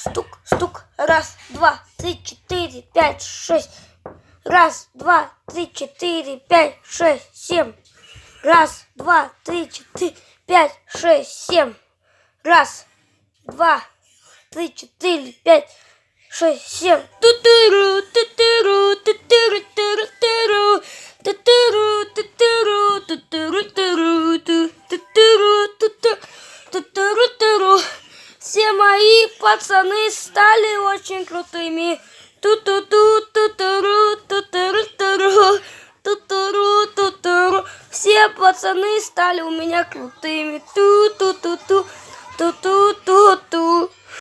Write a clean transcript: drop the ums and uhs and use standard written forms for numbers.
Стук, стук, раз, два, три, четыре, пять, шесть. Раз, два, три, четыре, пять, шесть, семь. Раз, два, три, четыре, пять, шесть, семь. Раз, два, три, четыре, пять, шесть, семь. Ту-туру, ту-туру, ту-туру, туру, ту-туру, ту-туру, ту-туру, туру, ту-туру, ту-туру, ту-туру, туру. Все мои пацаны стали очень крутыми. Ту-ту-ту, ту-туру, ту-туру, туру, ту-туру, ту-туру. Все пацаны стали у меня крутыми. Ту-ту-ту-ту, ту-ту.